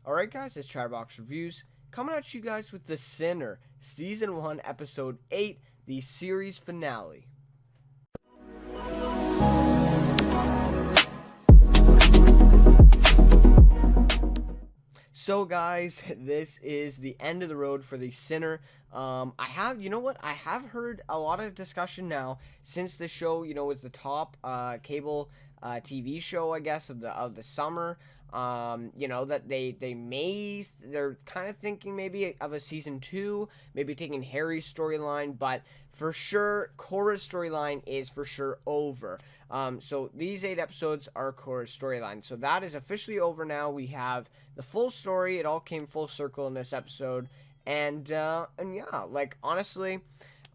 Alright guys, it's Chatterbox Reviews, coming at you guys with The Sinner, Season 1, Episode 8, the series finale. So guys, this is the end of the road for The Sinner. I have heard a lot of discussion now since the show, was the top cable TV show, I guess, of the summer. That they're kind of thinking maybe of a season 2, maybe taking Harry's storyline, but for sure Cora's storyline is for sure over. So these 8 episodes are Cora's storyline, so that is officially over now. We have the full story. It all came full circle in this episode, and yeah, like honestly,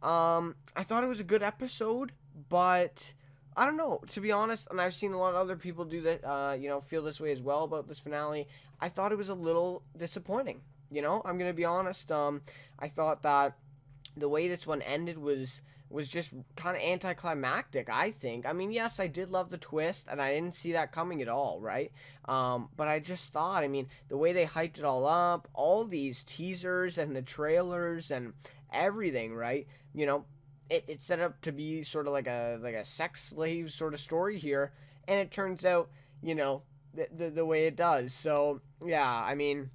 I thought it was a good episode, but I don't know, to be honest, and I've seen a lot of other people do that, feel this way as well about this finale. I thought it was a little disappointing. I'm gonna be honest. I thought that the way this one ended was just kind of anticlimactic, I think. I mean, yes, I did love the twist, and I didn't see that coming at all, right? But I just thought, I mean, the way they hyped it all up, all these teasers and the trailers and everything, right? It's set up to be sort of like a sex slave sort of story here, and it turns out, the way it does. So yeah, I mean,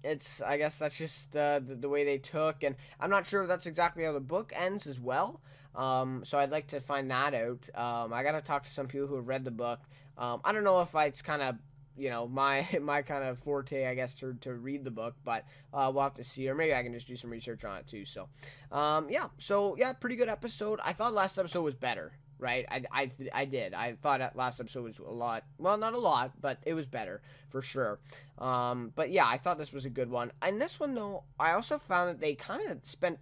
I guess that's just the way they took, and I'm not sure if that's exactly how the book ends as well. So I'd like to find that out. I gotta talk to some people who have read the book. I don't know if it's kind of my kind of forte, I guess, to read the book, but we'll have to see, or maybe I can just do some research on it too. So yeah, pretty good episode. I thought last episode was better, right? I did. I thought last episode was a lot, well, not a lot, but it was better for sure. But yeah, I thought this was a good one. And this one though, I also found that they kind of spent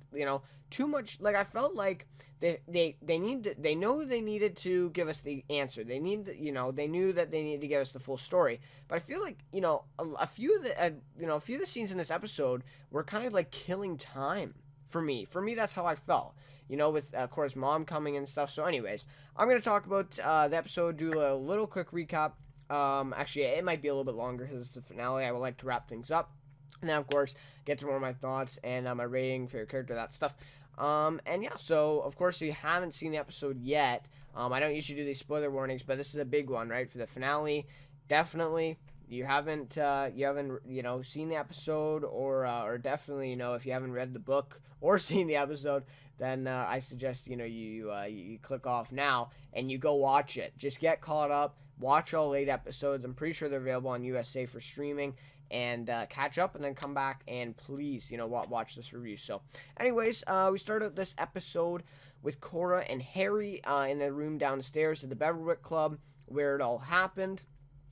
too much. Like, I felt like they know they needed to give us the answer. They need they knew that they needed to give us the full story. But I feel like a few of the scenes in this episode were kind of like killing time for me. That's how I felt. With Cora's mom coming and stuff. So anyways, I'm going to talk about the episode, do a little quick recap. Actually, it might be a little bit longer because it's the finale. I would like to wrap things up. And then, of course, get to more of my thoughts and my rating, favorite character, that stuff. And yeah, so, of course, if you haven't seen the episode yet, I don't usually do these spoiler warnings, but this is a big one, right, for the finale. Definitely, you haven't seen the episode, or definitely, if you haven't read the book or seen the episode, then I suggest, you click off now and you go watch it. Just get caught up, watch all 8 episodes. I'm pretty sure they're available on USA for streaming, and catch up, and then come back and please, watch this review. So anyways, we started this episode with Cora and Harry in the room downstairs at the Beverwick Club where it all happened.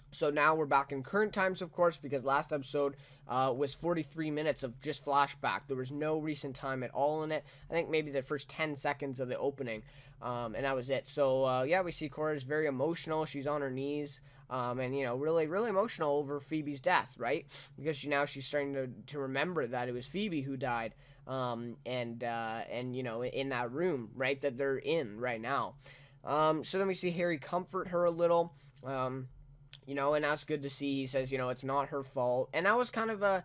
So now we're back in current times, of course, because last episode was 43 minutes of just flashback. There was no recent time at all in it. I think maybe the first 10 seconds of the opening, and that was it. So, yeah, we see Cora's very emotional. She's on her knees, and, really, really emotional over Phoebe's death, right? Because she's starting to remember that it was Phoebe who died, and in that room, right, that they're in right now. So then we see Harry comfort her a little, and that's good to see. He says, it's not her fault. And that was kind of a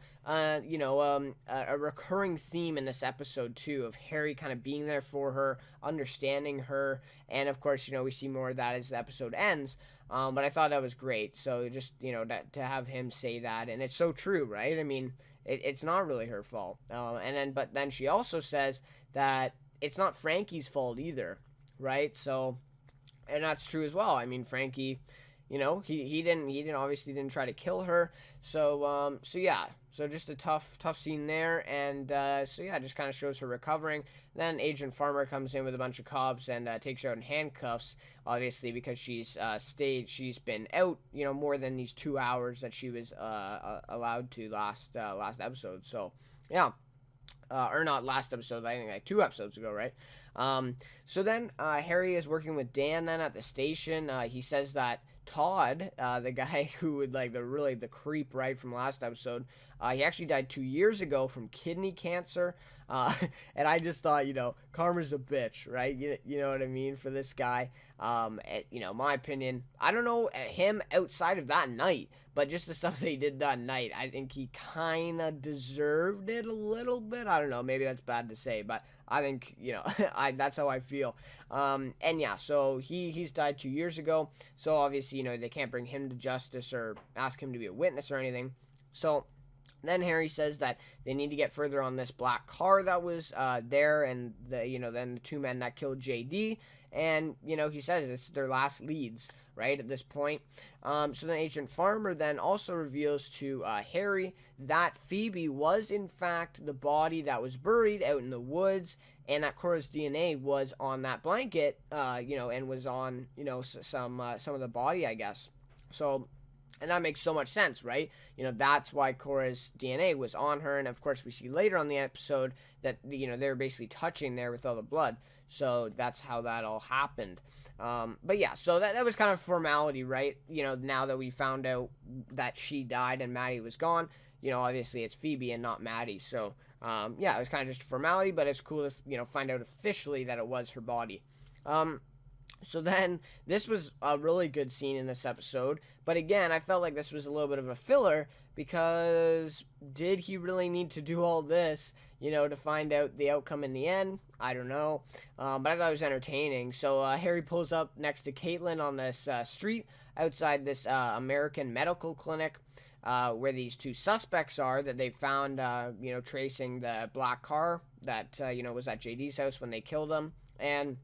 recurring theme in this episode, too, of Harry kind of being there for her, understanding her. And, of course, we see more of that as the episode ends. But I thought that was great. So just, to have him say that. And it's so true, right? I mean, it's not really her fault. But then she also says that it's not Frankie's fault either, right? So, and that's true as well. I mean, Frankie, he didn't try to kill her. So yeah, so just a tough scene there. And so yeah, it just kind of shows her recovering. Then Farmer comes in with a bunch of cops and takes her out in handcuffs, obviously, because she's been out, more than these 2 hours that she was allowed to last episode. So yeah. Or not last episode, I think like 2 episodes ago, right? So then Harry is working with Dan then at the station. He says that Todd, the guy who would the creep, right, from last episode, he actually died 2 years ago from kidney cancer. And I just thought, karma's a bitch, right? You know what I mean, for this guy. My opinion, I don't know him outside of that night, but just the stuff that he did that night, I think he kind of deserved it a little bit. I don't know, maybe that's bad to say, but I think, that's how I feel. And yeah, so he's died 2 years ago, so obviously, they can't bring him to justice or ask him to be a witness or anything. So then Harry says that they need to get further on this black car that was there, and then the two men that killed JD, and he says it's their last leads, right, at this point. So then Agent Farmer then also reveals to Harry that Phoebe was in fact the body that was buried out in the woods, and that Cora's DNA was on that blanket, and was on some of the body, I guess. So. And that makes so much sense, right? That's why Cora's DNA was on her. And of course, we see later on the episode that, they were basically touching there with all the blood. So that's how that all happened. But yeah, so that was kind of formality, right? Now that we found out that she died and Maddie was gone, obviously it's Phoebe and not Maddie. So, yeah, it was kind of just a formality, but it's cool to, find out officially that it was her body. So then, this was a really good scene in this episode, but again, I felt like this was a little bit of a filler, because did he really need to do all this, to find out the outcome in the end? I don't know, but I thought it was entertaining. So Harry pulls up next to Caitlin on this street outside this American medical clinic, where these two suspects are that they found, tracing the black car that, was at JD's house when they killed him, and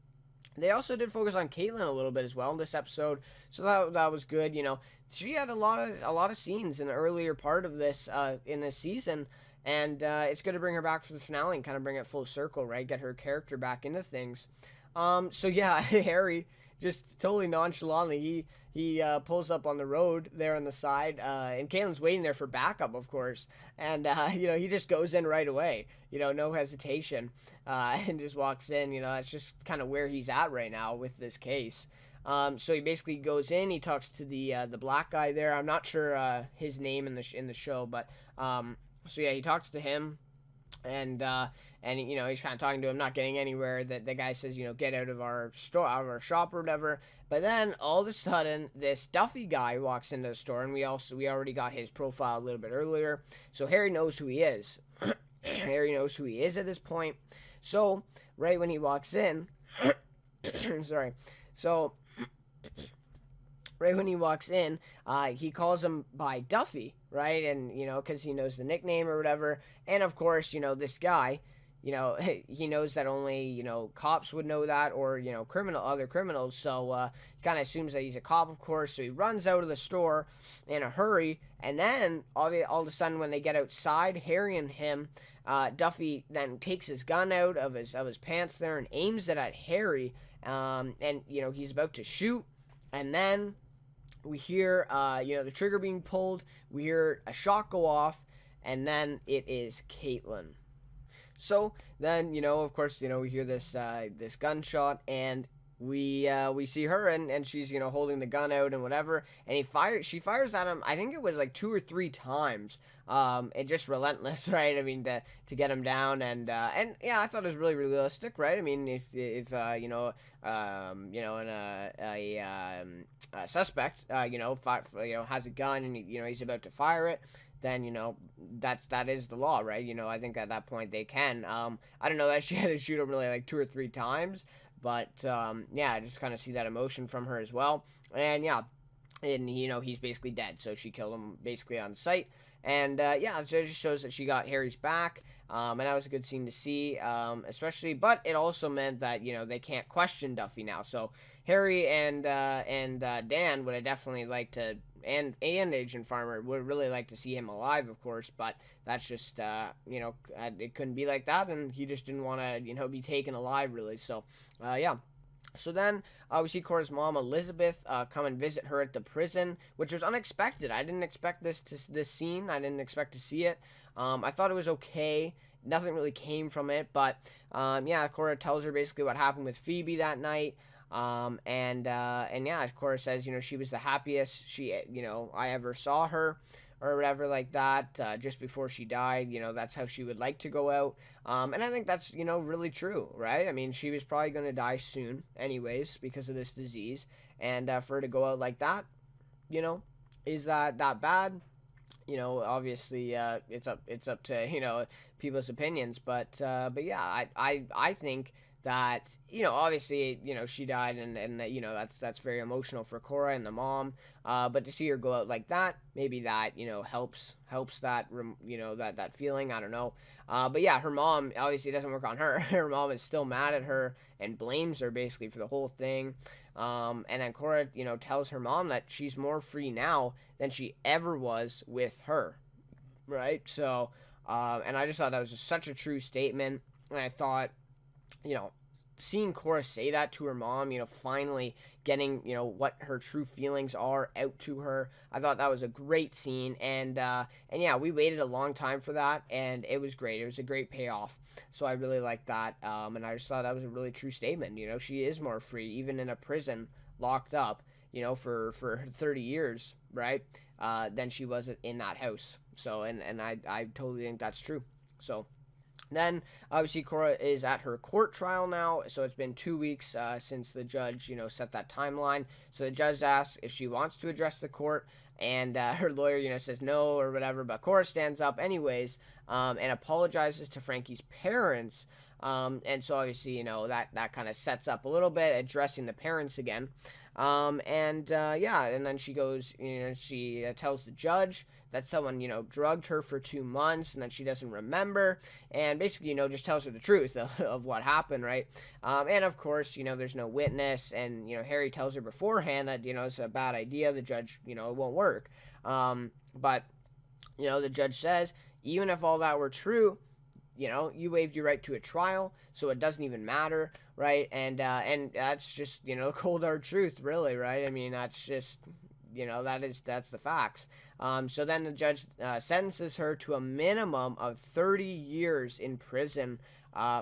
they also did focus on Caitlin a little bit as well in this episode, so that was good. She had a lot of scenes in the earlier part of this in this season, and it's good to bring her back for the finale and kind of bring it full circle, right? Get her character back into things. So yeah, Harry just totally nonchalantly he pulls up on the road there on the side, and Caitlin's waiting there for backup, of course, and he just goes in right away, no hesitation, and just walks in. That's just kind of where he's at right now with this case. So he basically goes in, he talks to the black guy there. I'm not sure his name in the show, but so yeah, he talks to him. And he's kind of talking to him, not getting anywhere. That the guy says, get out of our store, out of our shop or whatever. But then all of a sudden, this Duffy guy walks into the store, and we already got his profile a little bit earlier, so Harry knows who he is. Harry knows who he is at this point. So right when he walks in, sorry. So right when he walks in, he calls him by Duffy, right? And, because he knows the nickname or whatever. And, of course, this guy, he knows that only, cops would know that, or, other criminals. So he kind of assumes that he's a cop, of course. So he runs out of the store in a hurry. And then, all of a sudden, when they get outside, Harry and him, Duffy then takes his gun out of his pants there and aims it at Harry. And, he's about to shoot. And then we hear, the trigger being pulled. We hear a shot go off, and then it is Caitlin. So then, of course, we hear this gunshot, and we see her, and she's, holding the gun out and whatever, and she fires at him. I think it was like 2 or 3 times. It just relentless, right? I mean, to get him down, and yeah, I thought it was really realistic, right? I mean, if a suspect, has a gun and he's about to fire it, then that is the law, right? I think at that point they can. I don't know that she had to shoot him really like 2 or 3 times, but yeah, I just kind of see that emotion from her as well, and yeah, and he's basically dead, so she killed him basically on sight. And yeah, so it just shows that she got Harry's back, and that was a good scene to see, especially. But it also meant that they can't question Duffy now. So Harry and Dan would have definitely liked to, and Agent Farmer would really like to see him alive, of course. But that's just it couldn't be like that, and he just didn't want to be taken alive really. So yeah. So then we see Cora's mom, Elizabeth, come and visit her at the prison, which was unexpected. I didn't expect this scene. I didn't expect to see it. I thought it was okay. Nothing really came from it, but yeah, Cora tells her basically what happened with Phoebe that night. And yeah, Cora says, she was the happiest I ever saw her. or whatever like that, just before she died. That's how she would like to go out. And I think that's, really true, right? I mean, she was probably going to die soon anyways because of this disease. And for her to go out like that, you know, is that bad? Obviously, it's up to people's opinions, but yeah, I think that obviously she died, and that that's very emotional for Cora and the mom, but to see her go out like that, maybe that helps that that feeling. I don't know, but yeah, her mom obviously doesn't work on her. Her mom is still mad at her and blames her basically for the whole thing. And then Cora, tells her mom that she's more free now than she ever was with her, right? So, and I just thought that was just such a true statement. And I thought, you know, seeing Cora say that to her mom, finally getting, what her true feelings are out to her. I thought that was a great scene, and yeah, we waited a long time for that, and it was great. It was a great payoff, so I really liked that, and I just thought that was a really true statement. She is more free, even in a prison, locked up, for 30 years, right? Than she was in that house. So, and I totally think that's true. So. Then, obviously, Cora is at her court trial now, so it's been 2 weeks since the judge, set that timeline. So the judge asks if she wants to address the court, and her lawyer, says no or whatever, but Cora stands up anyways, and apologizes to Frankie's parents. And so, obviously, that kind of sets up a little bit, addressing the parents again. Yeah, and then she goes, she tells the judge that someone, drugged her for 2 months and that she doesn't remember, and basically, just tells her the truth of what happened, right? And of course, there's no witness, and, Harry tells her beforehand that, it's a bad idea, the judge, it won't work. But, the judge says, even if all that were true, you waived your right to a trial, so it doesn't even matter, right? And that's just, the cold hard truth, really, right? I mean, that's just, that's the facts. So then the judge sentences her to a minimum of 30 years in prison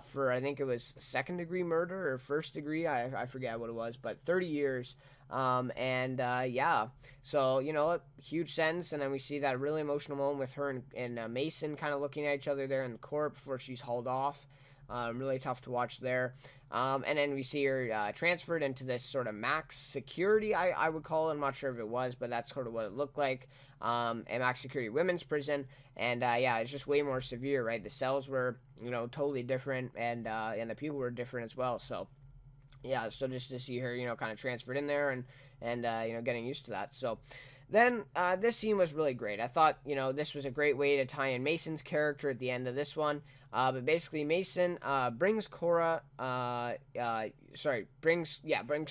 for, I think it was second-degree murder or first-degree, I forget what it was, but 30 years. Yeah, so, huge sentence, and then we see that really emotional moment with her and Mason kind of looking at each other there in the court before she's hauled off. Really tough to watch there. And then we see her transferred into this sort of max security, I would call it. I'm not sure if it was, but that's sort of what it looked like. A max security women's prison. And yeah, it's just way more severe, right? The cells were, totally different, and the people were different as well. So, yeah, so just to see her, kind of transferred in there and getting used to that. So then this scene was really great. I thought, this was a great way to tie in Mason's character at the end of this one. But basically Mason brings Cora, brings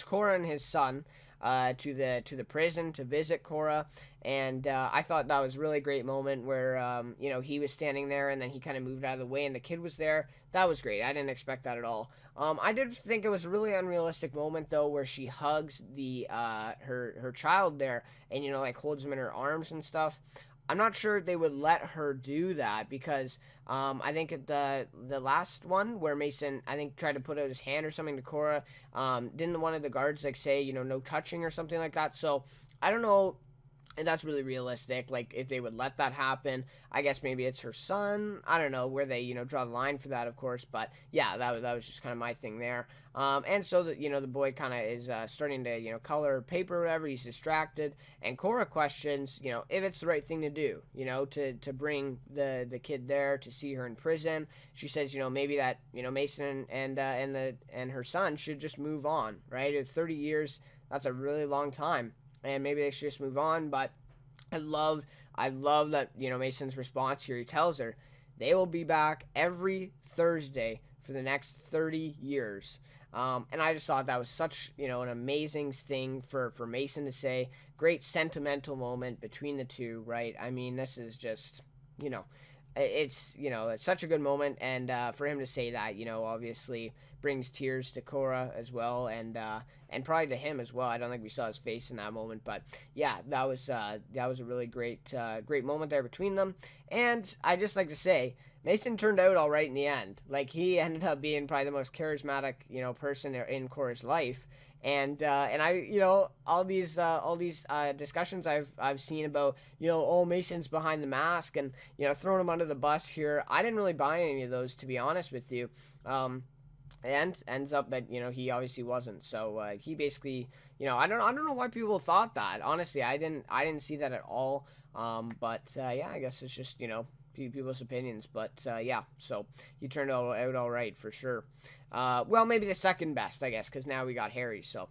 Cora and his son to the prison to visit Cora, and I thought that was a really great moment where he was standing there and then he kind of moved out of the way and the kid was there. That was great. I didn't expect that at all. I did think it was a really unrealistic moment though, where she hugs the her child there and holds him in her arms and stuff. I'm not sure they would let her do that because I think at the last one where Mason, I think, tried to put out his hand or something to Cora, didn't one of the guards say, no touching or something like that? So I don't know. And that's really realistic, like, if they would let that happen. I guess maybe it's her son. I don't know where they, draw the line for that, of course. But, yeah, that was just kind of my thing there. And so, the boy kind of is starting to, color paper or whatever. He's distracted. And Cora questions, if it's the right thing to do, to bring the kid there to see her in prison. She says, maybe that, Mason and her son should just move on, right? It's 30 years. That's a really long time. And maybe they should just move on, but I love that, Mason's response here. He tells her they will be back every Thursday for the next 30 years. And I just thought that was such, an amazing thing for Mason to say. Great sentimental moment between the two, right? I mean, this is just, it's such a good moment, and for him to say that, obviously brings tears to Cora as well, and probably to him as well. I don't think we saw his face in that moment, but yeah, that was a really great moment there between them. And I just like to say, Mason turned out all right in the end. Like, he ended up being probably the most charismatic, person in Cora's life. And I, all these discussions I've seen about, oh, Mason's behind the mask, and throwing him under the bus here. I didn't really buy any of those, to be honest with you. And ends up that he obviously wasn't. So he basically, I don't know why people thought that. Honestly, I didn't see that at all. But yeah, I guess it's just people's opinions. But yeah, so he turned out all right for sure. Well, maybe the second best, I guess, because now we got Harry. So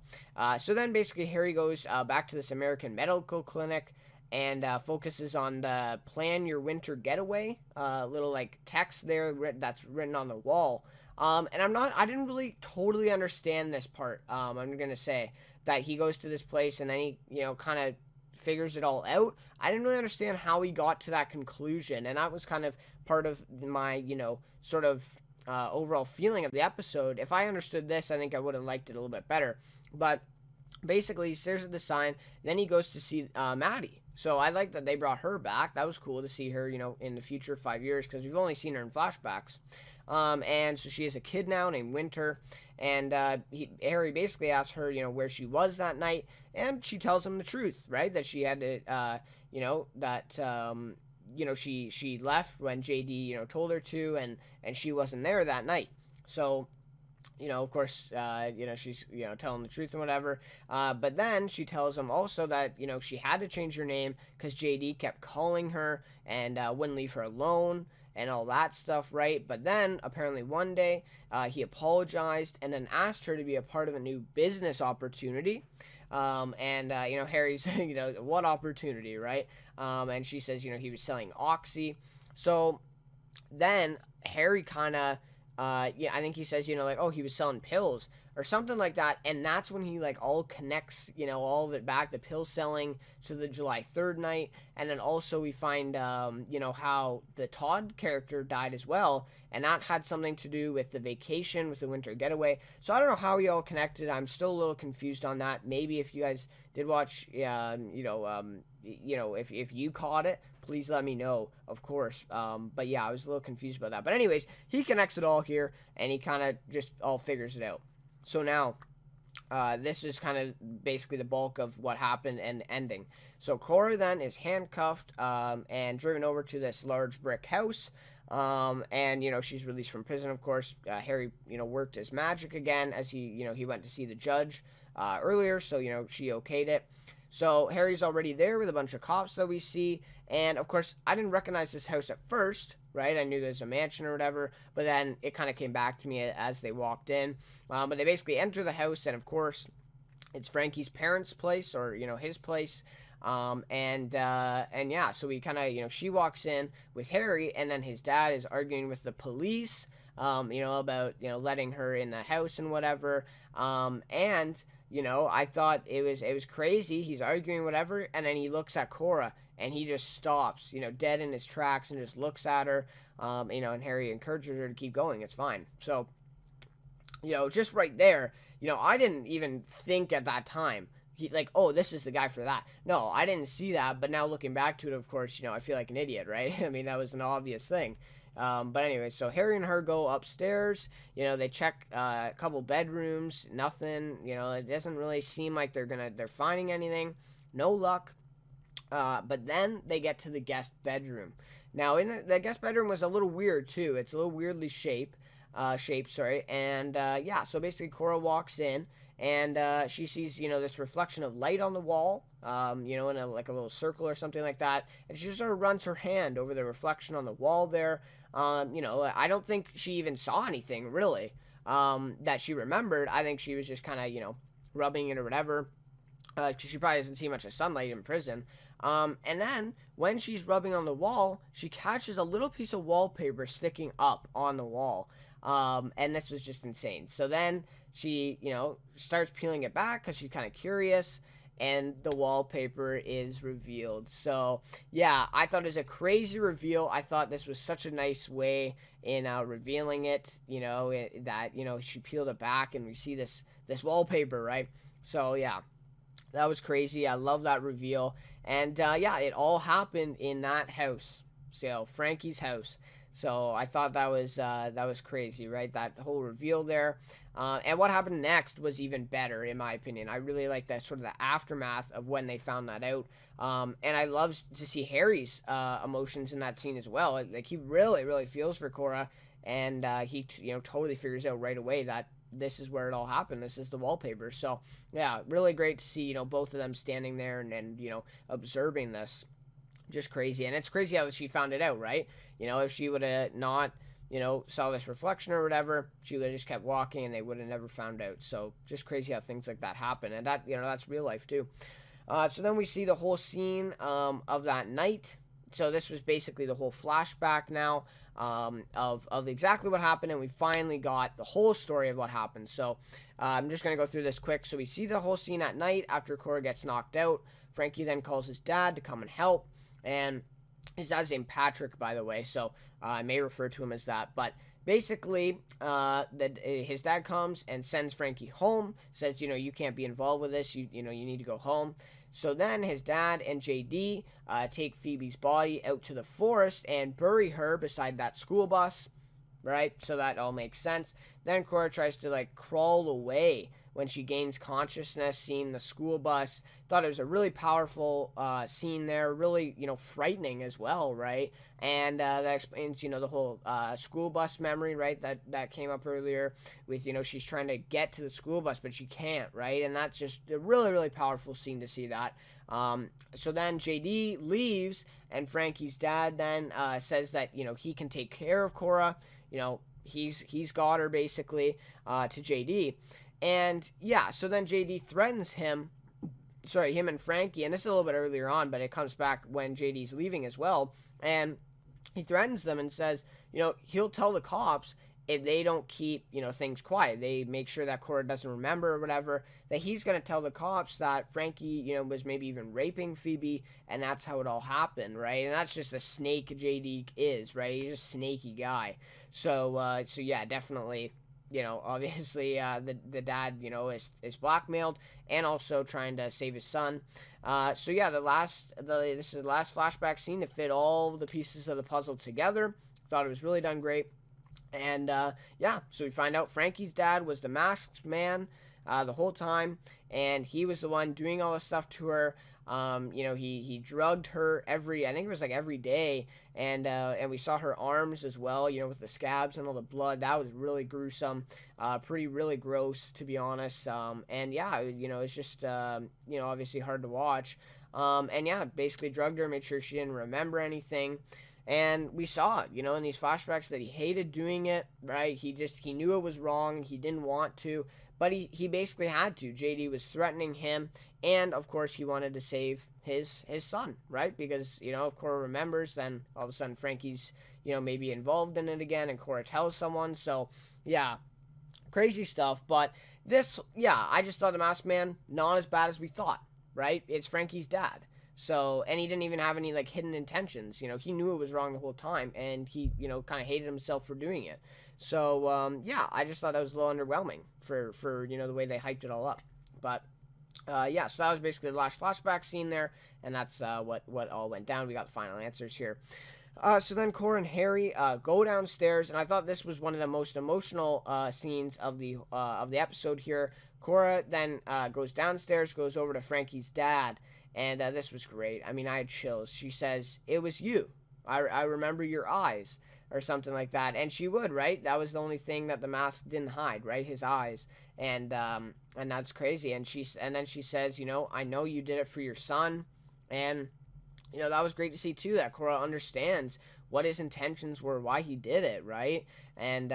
then basically Harry goes back to this American medical clinic and focuses on the plan your winter getaway, little like text there that's written on the wall. And I didn't really totally understand this part. I'm going to say that he goes to this place and then he, kind of figures it all out. I didn't really understand how he got to that conclusion. And that was kind of part of my, sort of overall feeling of the episode. If I understood this, I think I would have liked it a little bit better. But basically, he stares at the sign. Then he goes to see Maddie. So I like that they brought her back. That was cool to see her, in the future 5 years, because we've only seen her in flashbacks. And so she has a kid now named Winter, and Harry basically asks her, where she was that night, and she tells him the truth, right? That she had to, she left when JD, told her to, and she wasn't there that night. So, of course, she's, telling the truth and whatever. But then she tells him also that, she had to change her name because JD kept calling her and wouldn't leave her alone and all that stuff, right? But then, apparently one day, he apologized and then asked her to be a part of a new business opportunity. Harry's, what opportunity, right? And she says, he was selling Oxy. So then Harry kind of, I think he says, he was selling pills or something like that. And that's when he all connects, all of it back, the pill selling to the July 3rd night. And then also we find, how the Todd character died as well. And that had something to do with the vacation, with the winter getaway. So I don't know how we all connected. I'm still a little confused on that. Maybe if you guys did watch, if you caught it, please let me know, of course. But yeah, I was a little confused about that. But anyways, he connects it all here, and he kind of just all figures it out. So now, this is kind of basically the bulk of what happened and ending. So Cora then is handcuffed and driven over to this large brick house. And she's released from prison, of course. Harry, worked his magic again as he went to see the judge earlier. So, she okayed it. So Harry's already there with a bunch of cops that we see. And, of course, I didn't recognize this house at first, right? I knew there's a mansion or whatever. But then it kind of came back to me as they walked in. But they basically enter the house. And, of course, it's Frankie's parents' place or, his place. And yeah, so we kind of, she walks in with Harry. And then his dad is arguing with the police, about, letting her in the house and whatever. I thought it was crazy. He's arguing whatever, and then he looks at Cora, and he just stops, dead in his tracks, and just looks at her, and Harry encourages her to keep going. It's fine. So, just right there, I didn't even think at that time, this is the guy for that. No, I didn't see that, but now looking back to it, of course, I feel like an idiot, right? I mean, that was an obvious thing. But anyway, so Harry and her go upstairs. They check a couple bedrooms. Nothing. It doesn't really seem like they're finding anything. No luck. But then they get to the guest bedroom. Now, the guest bedroom was a little weird too. It's a little weirdly shaped. And yeah, so basically Cora walks in and she sees this reflection of light on the wall. In a little circle or something like that, and she just sort of runs her hand over the reflection on the wall there. I don't think she even saw anything really that she remembered. I think she was just kind of rubbing it or whatever, because she probably doesn't see much of sunlight in prison. And then when she's rubbing on the wall, she catches a little piece of wallpaper sticking up on the wall. And this was just insane. So then she starts peeling it back because she's kind of curious. And the wallpaper is revealed. So, yeah, I thought it was a crazy reveal. I thought this was such a nice way in revealing it, that, she peeled it back and we see this wallpaper, right? So, yeah, that was crazy. I love that reveal. And, yeah, it all happened in that house. So, Frankie's house. So I thought that was crazy, right? That whole reveal there. And what happened next was even better, in my opinion. I really like that sort of the aftermath of when they found that out. And I love to see Harry's emotions in that scene as well. Like he really, really feels for Cora, and he totally figures out right away that this is where it all happened. This is the wallpaper. So yeah, really great to see both of them standing there and observing this. Just crazy. And it's crazy how she found it out, right? If she would have not saw this reflection or whatever, she would have just kept walking and they would have never found out. So just crazy how things like that happen. And that, that's real life too. So then we see the whole scene of that night. So this was basically the whole flashback now of exactly what happened. And we finally got the whole story of what happened. So I'm just going to go through this quick. So we see the whole scene at night after Cora gets knocked out. Frankie then calls his dad to come and help. And his dad's named Patrick, by the way, so I may refer to him as that. But basically, his dad comes and sends Frankie home, says, you can't be involved with this, you need to go home. So then his dad and JD take Phoebe's body out to the forest and bury her beside that school bus, right? So that all makes sense. Then Cora tries to, crawl away when she gains consciousness, seeing the school bus. Thought it was a really powerful scene there, really, frightening as well, right? And that explains, the whole school bus memory, right, that came up earlier with, she's trying to get to the school bus, but she can't, right? And that's just a really, really powerful scene to see that. So then JD leaves, and Frankie's dad then says that, he can take care of Cora. He's got her, basically, to JD. And yeah, so then JD threatens him and Frankie, and this is a little bit earlier on, but it comes back when JD's leaving as well, and he threatens them and says, he'll tell the cops if they don't keep, things quiet. They make sure that Cora doesn't remember or whatever, that he's going to tell the cops that Frankie, was maybe even raping Phoebe, and that's how it all happened, right? And that's just the snake JD is, right? He's a snaky guy. So yeah, definitely, obviously the dad, is blackmailed and also trying to save his son. So yeah, this is the last flashback scene to fit all the pieces of the puzzle together. Thought it was really done great. And yeah, so we find out Frankie's dad was the masked man the whole time, and he was the one doing all this stuff to her. He drugged her I think it was every day, and we saw her arms as well, with the scabs and all the blood. That was really gruesome, really gross, to be honest. And yeah, it's just, obviously hard to watch. And yeah, basically drugged her, made sure she didn't remember anything. And we saw, in these flashbacks that he hated doing it, right? He knew it was wrong. He didn't want to, but he basically had to. JD was threatening him, and of course he wanted to save his son, right? Because, if Cora remembers, then all of a sudden Frankie's, maybe involved in it again, and Cora tells someone. So yeah, crazy stuff. But this, yeah, I just thought the Masked Man, not as bad as we thought, right? It's Frankie's dad. So, and he didn't even have any hidden intentions. He knew it was wrong the whole time, and he, kind of hated himself for doing it. So, yeah, I just thought that was a little underwhelming for the way they hyped it all up. But yeah, so that was basically the last flashback scene there, and that's what all went down. We got the final answers here. So then Cora and Harry go downstairs, and I thought this was one of the most emotional scenes of the episode here. Cora then goes downstairs, goes over to Frankie's dad. And this was great. I mean, I had chills. She says, "It was you. I remember your eyes," or something like that. And she would, right? That was the only thing that the mask didn't hide, right? His eyes. And that's crazy. And then she says, "I know you did it for your son." And that was great to see too, that Cora understands what his intentions were, why he did it, right? And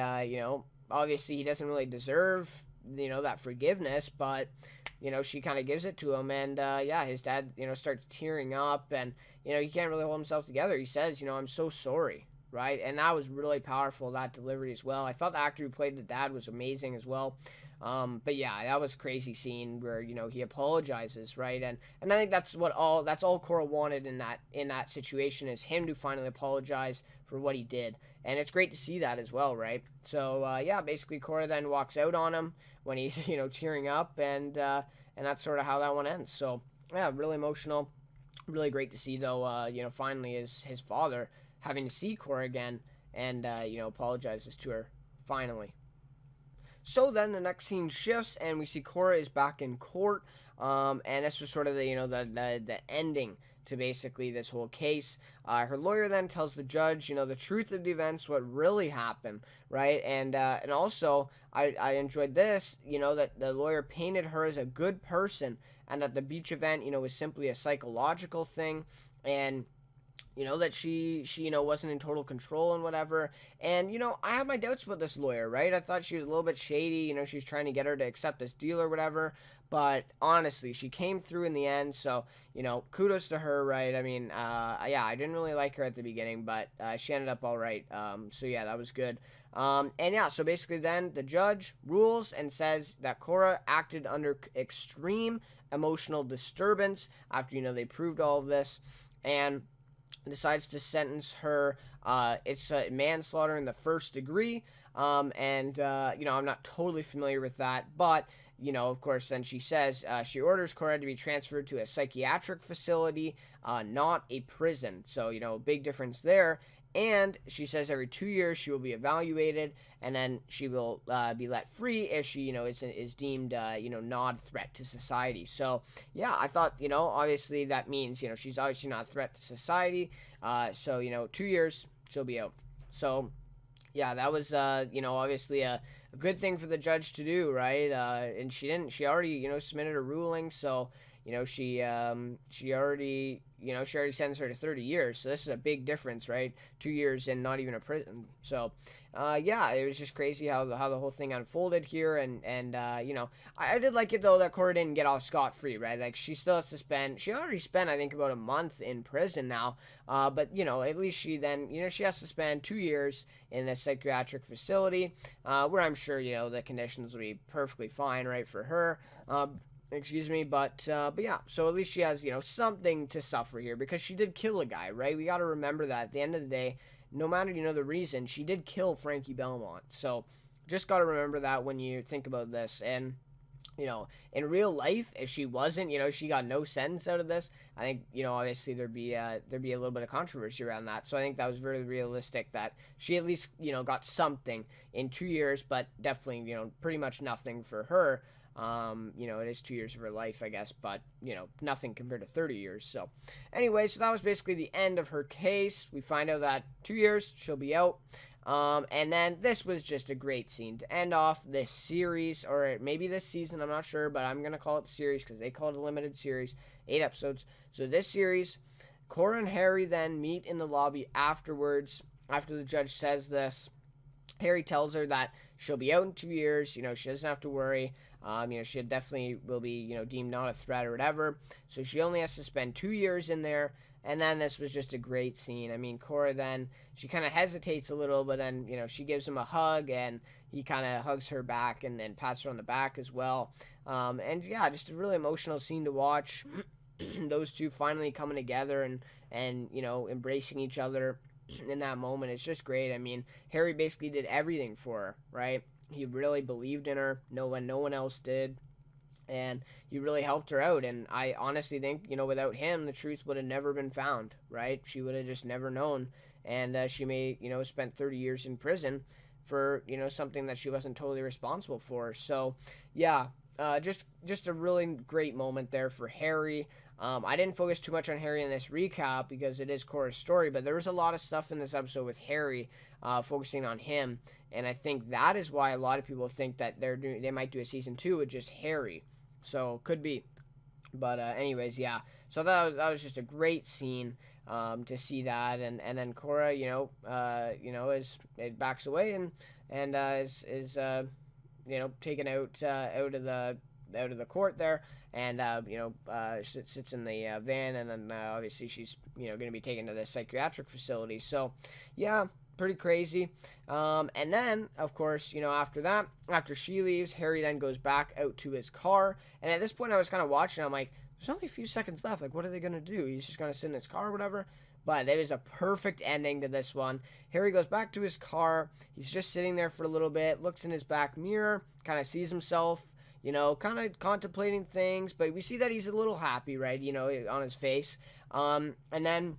obviously he doesn't really deserve that forgiveness, but she kind of gives it to him. And yeah, his dad starts tearing up, and he can't really hold himself together. He says, "I'm so sorry," right? And that was really powerful, that delivery as well. I thought the actor who played the dad was amazing as well. But yeah, that was a crazy scene where he apologizes, right? And I think that's all Cora wanted in that situation, is him to finally apologize for what he did. And it's great to see that as well, right? So yeah, basically Cora then walks out on him when he's tearing up, and that's sort of how that one ends. So yeah, really emotional, really great to see though. Finally his father having to see Cora again, and apologizes to her finally. So then the next scene shifts, and we see Cora is back in court, and this was sort of the ending to basically this whole case. Her lawyer then tells the judge, the truth of the events, what really happened, right? And also I enjoyed this, that the lawyer painted her as a good person, and that the beach event, was simply a psychological thing, and that she wasn't in total control and whatever. And, I have my doubts about this lawyer, right? I thought she was a little bit shady, she was trying to get her to accept this deal or whatever. But honestly, she came through in the end, so, kudos to her, right? I mean, yeah, I didn't really like her at the beginning, but she ended up all right. So, yeah, that was good. And, yeah, so basically then the judge rules and says that Cora acted under extreme emotional disturbance after, they proved all of this, and decides to sentence her. It's manslaughter in the first degree. And I'm not totally familiar with that, but of course, then she says she orders Cora to be transferred to a psychiatric facility, not a prison. So, big difference there. And she says every 2 years she will be evaluated, and then she will be let free if she, is deemed, not a threat to society. So, yeah, I thought, obviously that means, she's obviously not a threat to society. So, 2 years, she'll be out. So, yeah, that was, obviously a good thing for the judge to do, right? And she already, submitted a ruling, so, she already sentenced her to 30 years. So this is a big difference, right? 2 years and not even a prison. So, yeah, it was just crazy how the whole thing unfolded here. And I did like it, though, that Cora didn't get off scot-free, right? Like, she still has to she already spent, I think, about a month in prison now. But, at least she then, she has to spend 2 years in a psychiatric facility, where I'm sure, the conditions will be perfectly fine, right, for her. Excuse me, but yeah, so at least she has, something to suffer here, because she did kill a guy, right? We got to remember that at the end of the day, no matter, the reason, she did kill Frankie Belmont. So just got to remember that when you think about this. And, in real life, if she wasn't, she got no sentence out of this, I think, obviously there'd be a little bit of controversy around that. So I think that was very realistic that she at least, got something in 2 years, but definitely, pretty much nothing for her. It is 2 years of her life, I guess, but, nothing compared to 30 years. So, anyway, so that was basically the end of her case. We find out that 2 years, she'll be out. And then this was just a great scene to end off this series, or maybe this season, I'm not sure, but I'm going to call it the series because they call it a limited series, 8 episodes. So this series, Cora and Harry then meet in the lobby afterwards, after the judge says this. Harry tells her that she'll be out in 2 years, she doesn't have to worry. She definitely will be, deemed not a threat or whatever. So she only has to spend 2 years in there. And then this was just a great scene. I mean, Cora then, she kind of hesitates a little, but then, she gives him a hug, and he kind of hugs her back and then pats her on the back as well. And yeah, just a really emotional scene to watch. Those two finally coming together and embracing each other in that moment. It's just great. I mean, Harry basically did everything for her, right? He really believed in her when no one else did, and he really helped her out. And I honestly think, without him, the truth would have never been found, right? She would have just never known, and she may, spent 30 years in prison for, something that she wasn't totally responsible for. So, yeah, just a really great moment there for Harry. I didn't focus too much on Harry in this recap because it is Cora's story, but there was a lot of stuff in this episode with Harry, focusing on him, and I think that is why a lot of people think that they might do a season 2 with just Harry. So could be, but anyways, yeah. So that was just a great scene to see that, and then Cora, it backs away and is taken out of the court there, and sits in the van, and then obviously she's going to be taken to the psychiatric facility. So yeah, pretty crazy. And then of course, after she leaves, Harry then goes back out to his car, and at this point I was kind of watching, I'm like, there's only a few seconds left, like what are they going to do? He's just going to sit in his car or whatever. But it was a perfect ending to this one. Harry goes back to his car. He's just sitting there for a little bit, looks in his back mirror, kind of sees himself, kind of contemplating things. But we see that he's a little happy, right, on his face. And then,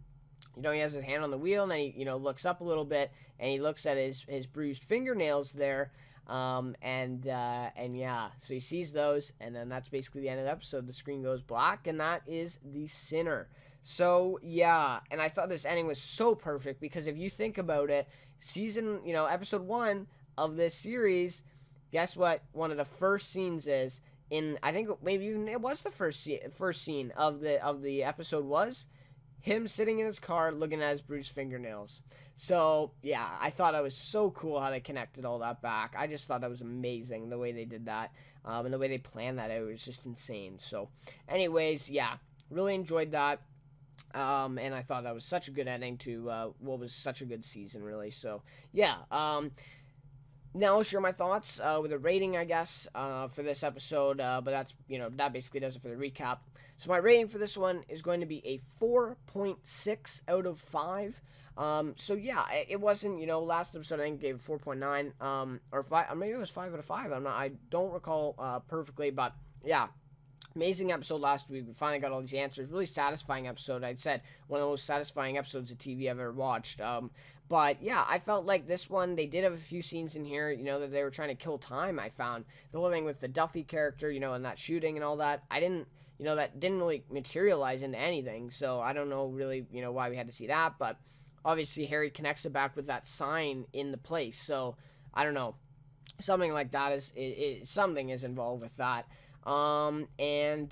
he has his hand on the wheel, and then he, looks up a little bit, and he looks at his bruised fingernails there. And yeah, so he sees those, and then that's basically the end of the episode. The screen goes black, and that is the Sinner. So yeah, and I thought this ending was so perfect, because if you think about it, episode 1 of this series, guess what? One of the first scenes is in, I think maybe even it was the first scene of the episode was him sitting in his car looking at his bruised fingernails. So yeah, I thought it was so cool how they connected all that back. I just thought that was amazing the way they did that, and the way they planned that out was just insane. So anyways, yeah, really enjoyed that. And I thought that was such a good ending to what was such a good season, really. So yeah, now I'll share my thoughts with a rating, I guess, for this episode. But that's, that basically does it for the recap. So my rating for this one is going to be a 4.6 out of 5. So yeah, it wasn't, last episode I think gave 4.9, or 5, or maybe it was 5 out of 5. I don't recall perfectly, but yeah. Amazing episode last week. We finally got all these answers. Really satisfying episode. I'd said one of the most satisfying episodes of TV I've ever watched. But yeah, I felt like this one, they did have a few scenes in here, that they were trying to kill time. I found the whole thing with the Duffy character, and that shooting and all that. I didn't, that didn't really materialize into anything. So I don't know really, why we had to see that. But obviously Harry connects it back with that sign in the place. So I don't know. Something like that something is involved with that. And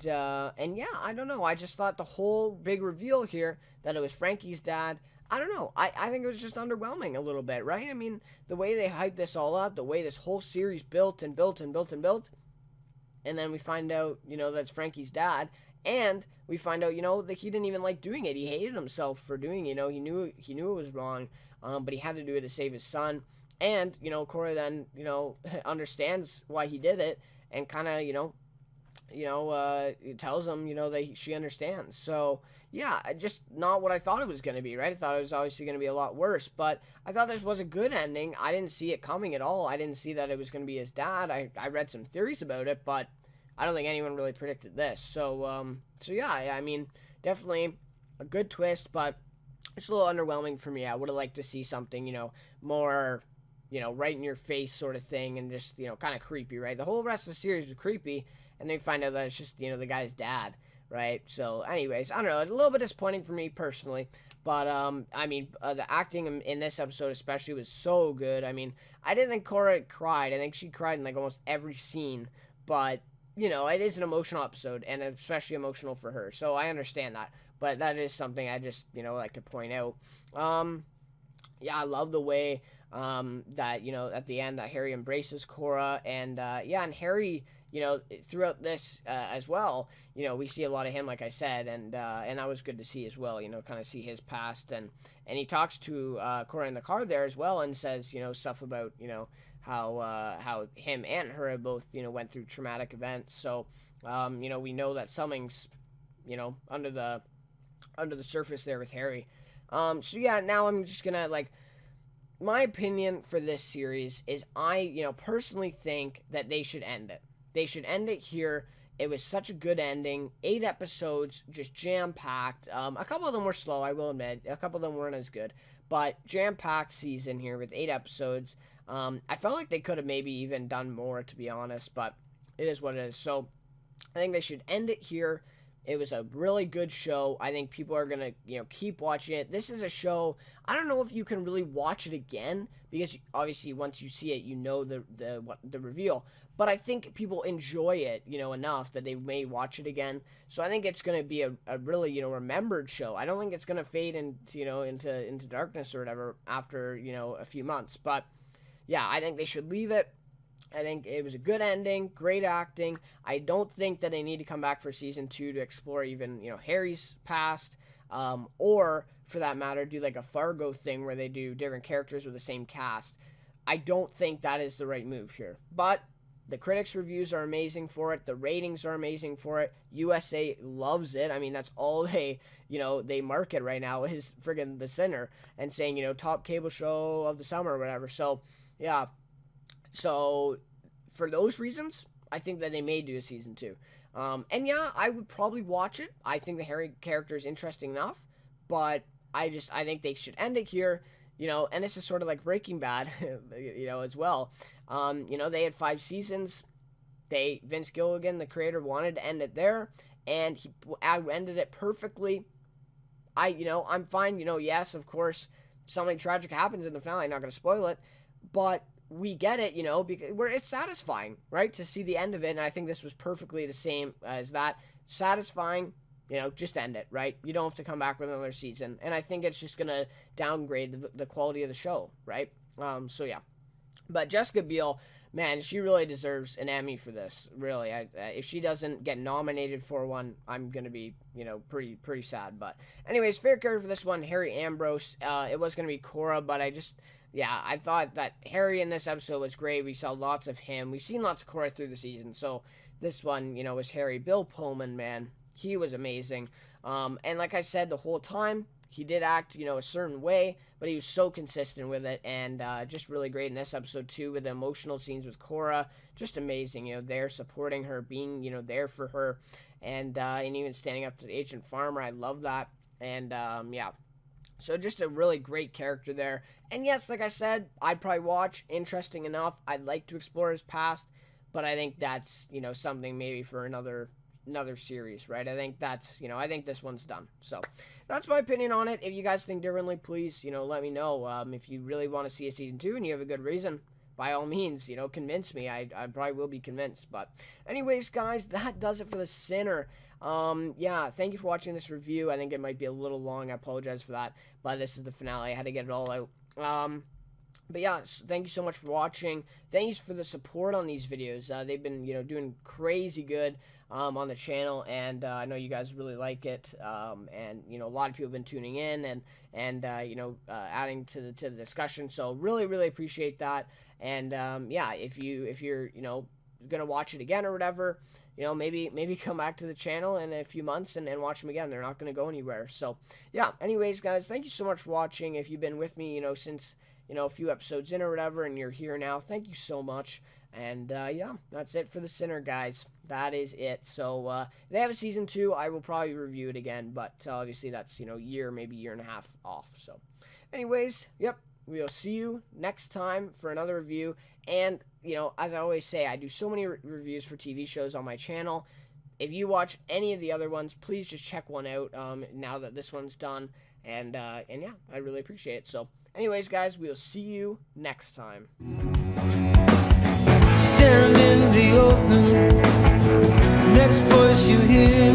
yeah, I don't know. I just thought the whole big reveal here that it was Frankie's dad, I don't know. I think it was just underwhelming a little bit, right? I mean, the way they hyped this all up, the way this whole series built and built and built and built, and then we find out, that's Frankie's dad, and we find out, that he didn't even like doing it. He hated himself for doing it, he knew it was wrong, but he had to do it to save his son. And, Cora then, understands why he did it, and kind of, tells him, that she understands. So, yeah, just not what I thought it was going to be, right? I thought it was obviously going to be a lot worse, but I thought this was a good ending. I didn't see it coming at all. I didn't see that it was going to be his dad. I read some theories about it, but I don't think anyone really predicted this. So yeah, I mean, definitely a good twist, but it's a little underwhelming for me. I would have liked to see something, more, right in your face sort of thing, and just, kind of creepy, right? The whole rest of the series was creepy, and then you find out that it's just, the guy's dad, right? So, anyways, I don't know. It's a little bit disappointing for me personally. But, I mean, the acting in this episode especially was so good. I mean, I didn't think Cora cried. I think she cried in, like, almost every scene. But, it is an emotional episode, and especially emotional for her. So, I understand that. But that is something I just, like to point out. Yeah, I love the way that, at the end that Harry embraces Cora. And, yeah, and Harry, throughout this as well, we see a lot of him, like I said, and that was good to see as well, kind of see his past. And he talks to Cora in the car there as well, and says, stuff about, how him and her both, went through traumatic events. So, we know that something's, under the surface there with Harry. So yeah, now I'm just gonna, like, my opinion for this series is I, personally think that they should end it. They should end it here. It was such a good ending. 8 episodes, just jam-packed. A couple of them were slow, I will admit. A couple of them weren't as good. But jam-packed season here with 8 episodes. I felt like they could have maybe even done more, to be honest. But it is what it is. So I think they should end it here. It was a really good show. I think people are going to, keep watching it. This is a show, I don't know if you can really watch it again, because obviously once you see it, the reveal. But I think people enjoy it, enough that they may watch it again. So I think it's going to be a really, remembered show. I don't think it's going to fade into darkness or whatever after, a few months. But yeah, I think they should leave it. I think it was a good ending, great acting. I don't think that they need to come back for season 2 to explore even, Harry's past, or for that matter, do like a Fargo thing where they do different characters with the same cast. I don't think that is the right move here. But the critics' reviews are amazing for it. The ratings are amazing for it. USA loves it. I mean, that's all they market right now is friggin' The Sinner, and saying, top cable show of the summer or whatever. So, yeah. So, for those reasons, I think that they may do a season 2. And yeah, I would probably watch it. I think the Harry character is interesting enough, but I think they should end it here. And this is sort of like Breaking Bad, as well. They had 5 seasons. Vince Gilligan, the creator, wanted to end it there, and he ended it perfectly. I'm fine. Yes, of course, something tragic happens in the finale. I'm not going to spoil it, but we get it, because it's satisfying, right, to see the end of it. And I think this was perfectly the same as that. Satisfying. Just end it, right? You don't have to come back with another season. And I think it's just going to downgrade the quality of the show, right? So, yeah. But Jessica Biel, man, she really deserves an Emmy for this, really. If she doesn't get nominated for one, I'm going to be, pretty sad. But anyways, favorite character for this one, Harry Ambrose. It was going to be Cora, but I thought that Harry in this episode was great. We saw lots of him. We've seen lots of Cora through the season. So this one, was Harry. Bill Pullman, man. He was amazing. And like I said, the whole time, he did act, a certain way, but he was so consistent with it, and just really great in this episode, too, with the emotional scenes with Cora. Just amazing, there supporting her, being, there for her, and even standing up to the Agent Farmer. I love that. And, yeah. So just a really great character there. And yes, like I said, I'd probably watch. Interesting enough. I'd like to explore his past, but I think that's, something maybe for another series, right? I think that's, I think this one's done. So that's my opinion on it. If you guys think differently, please, let me know. If you really want to see a season 2 and you have a good reason, by all means, convince me. I probably will be convinced. But anyways, guys, that does it for The Sinner. Yeah, thank you for watching this review. I think it might be a little long. I apologize for that. But this is the finale. I had to get it all out. But yeah, thank you so much for watching. Thanks for the support on these videos. They've been, doing crazy good on the channel, and I know you guys really like it. And a lot of people have been tuning in and adding to the discussion. So really appreciate that. And yeah, if you're gonna watch it again or whatever, maybe come back to the channel in a few months and watch them again. They're not gonna go anywhere. So yeah. Anyways, guys, thank you so much for watching. If you've been with me, since a few episodes in or whatever, and you're here now, thank you so much. And yeah, that's it for The Sinner, guys. That is it. So if they have a season 2, I will probably review it again, but obviously that's maybe year and a half off. So anyways, yep, we'll see you next time for another review. And as I always say, I do so many reviews for TV shows on my channel. If you watch any of the other ones, please just check one out now that this one's done. And yeah, I really appreciate it. So anyways, guys, we'll see you next time. Staring in the open, the next voice you hear